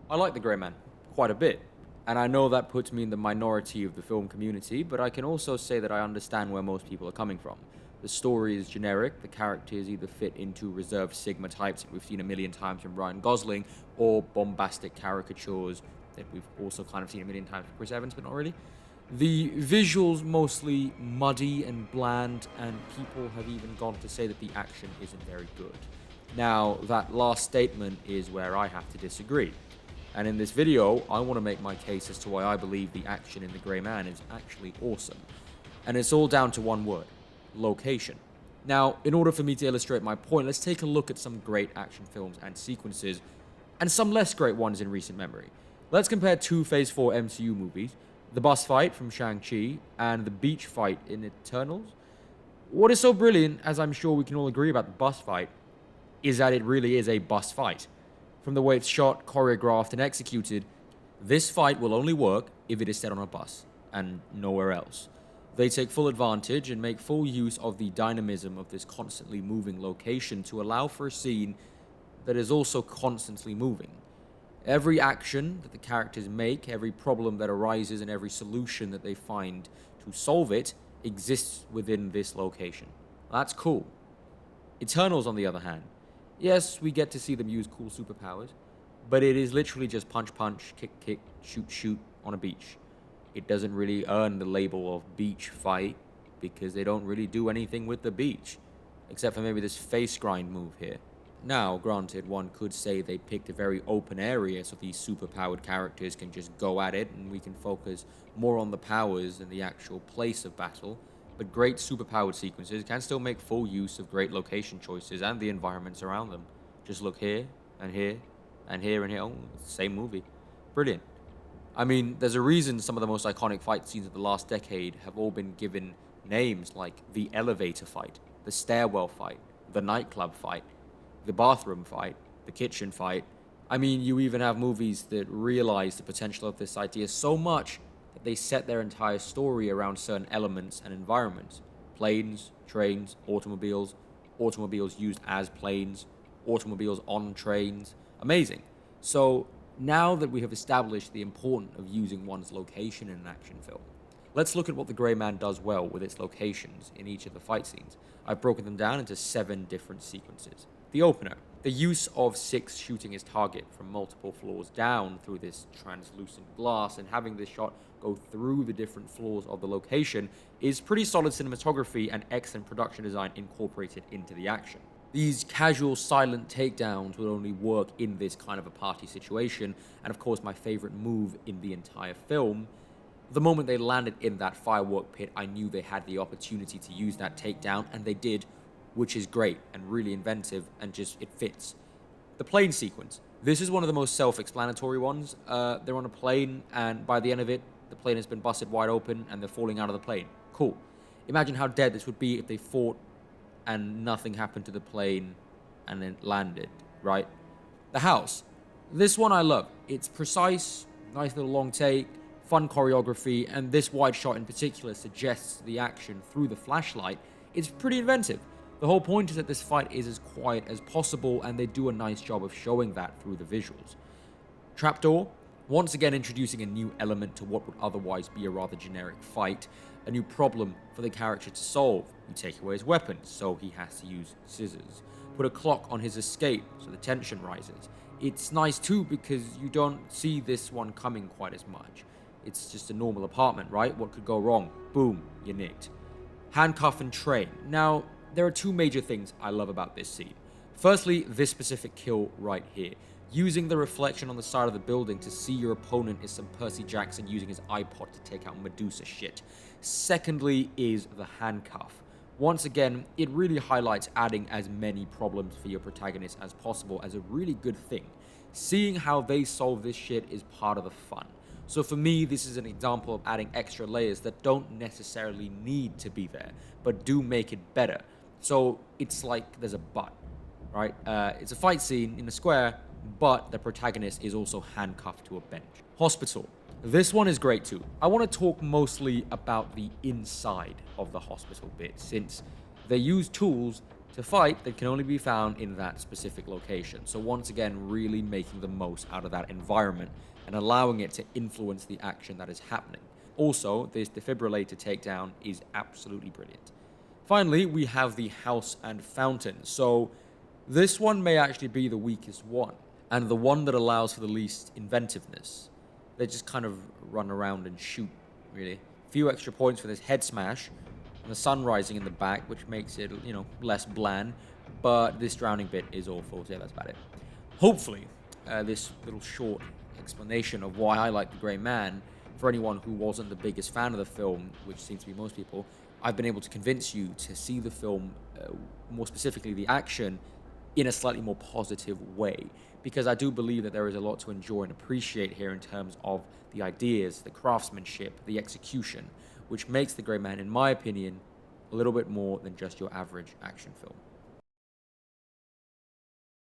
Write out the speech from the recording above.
I like The Grey Man quite a bit, and I know that puts me in the minority of the film community, but I can also say that I understand where most people are coming from. The story is generic, the characters either fit into reserved Sigma types that we've seen a million times from Ryan Gosling, or bombastic caricatures that we've also kind of seen a million times from Chris Evans, but not really. The visuals mostly muddy and bland, and people have even gone to say that the action isn't very good. Now, that last statement is where I have to disagree. And in this video, I want to make my case as to why I believe the action in The Grey Man is actually awesome. And it's all down to one word: location. Now, in order for me to illustrate my point, let's take a look at some great action films and sequences, and some less great ones in recent memory. Let's compare two Phase 4 MCU movies, the bus fight from Shang-Chi and the beach fight in Eternals. What is so brilliant, as I'm sure we can all agree about the bus fight, is that it really is a bus fight. From the way it's shot, choreographed, and executed, this fight will only work if it is set on a bus, and nowhere else. They take full advantage and make full use of the dynamism of this constantly moving location to allow for a scene that is also constantly moving. Every action that the characters make, every problem that arises, and every solution that they find to solve it exists within this location. That's cool. Eternals, on the other hand, yes, we get to see them use cool superpowers, but it is literally just punch, punch, kick, kick, shoot, shoot on a beach. It doesn't really earn the label of beach fight because they don't really do anything with the beach, except for maybe this face grind move here. Now, granted, one could say they picked a very open area so these superpowered characters can just go at it and we can focus more on the powers than the actual place of battle, but great superpowered sequences can still make full use of great location choices and the environments around them. Just look here, and here, and here, and here. Oh, it's the same movie. Brilliant. I mean, there's a reason some of the most iconic fight scenes of the last decade have all been given names like the elevator fight, the stairwell fight, the nightclub fight, the bathroom fight, the kitchen fight. I mean, you even have movies that realize the potential of this idea so much that they set their entire story around certain elements and environments. Planes, trains, automobiles, automobiles used as planes, automobiles on trains. Amazing. So now that we have established the importance of using one's location in an action film, let's look at what The Grey Man does well with its locations in each of the fight scenes. I've broken them down into 7 different sequences. The opener, the use of Six shooting his target from multiple floors down through this translucent glass and having this shot go through the different floors of the location is pretty solid cinematography and excellent production design incorporated into the action. These casual, silent takedowns will only work in this kind of a party situation, and of course my favorite move in the entire film. The moment they landed in that firework pit, I knew they had the opportunity to use that takedown, and they did, which is great and really inventive, and just, it fits. The plane sequence. This is one of the most self-explanatory ones. They're on a plane, and by the end of it, the plane has been busted wide open, and they're falling out of the plane. Cool. Imagine how dead this would be if they fought and nothing happened to the plane and it landed, right? The house. This one I love. It's precise, nice little long take, fun choreography, and this wide shot in particular suggests the action through the flashlight. It's pretty inventive. The whole point is that this fight is as quiet as possible, and they do a nice job of showing that through the visuals. Trapdoor, once again introducing a new element to what would otherwise be a rather generic fight, a new problem for the character to solve. You take away his weapons, so he has to use scissors. Put a clock on his escape, so the tension rises. It's nice too because you don't see this one coming quite as much. It's just a normal apartment, right? What could go wrong? Boom, you're nicked. Handcuff and train. Now, there are 2 major things I love about this scene. Firstly, this specific kill right here. Using the reflection on the side of the building to see your opponent is some Percy Jackson using his iPod to take out Medusa shit. Secondly is the handcuff. Once again, it really highlights adding as many problems for your protagonist as possible as a really good thing. Seeing how they solve this shit is part of the fun. So for me, this is an example of adding extra layers that don't necessarily need to be there, but do make it better. So it's like there's a but, right? It's a fight scene in a square, but the protagonist is also handcuffed to a bench. Hospital. This one is great too. I want to talk mostly about the inside of the hospital bit, since they use tools to fight that can only be found in that specific location. So once again, really making the most out of that environment and allowing it to influence the action that is happening. Also, this defibrillator takedown is absolutely brilliant. Finally, we have the house and fountain. So this one may actually be the weakest one, and the one that allows for the least inventiveness. They just kind of run around and shoot, really. Few extra points for this head smash, and the sun rising in the back, which makes it, less bland. But this drowning bit is awful, so yeah, that's about it. Hopefully, this little short explanation of why I like The Grey Man, for anyone who wasn't the biggest fan of the film, which seems to be most people, I've been able to convince you to see the film, more specifically the action, in a slightly more positive way. Because I do believe that there is a lot to enjoy and appreciate here in terms of the ideas, the craftsmanship, the execution, which makes The Grey Man, in my opinion, a little bit more than just your average action film.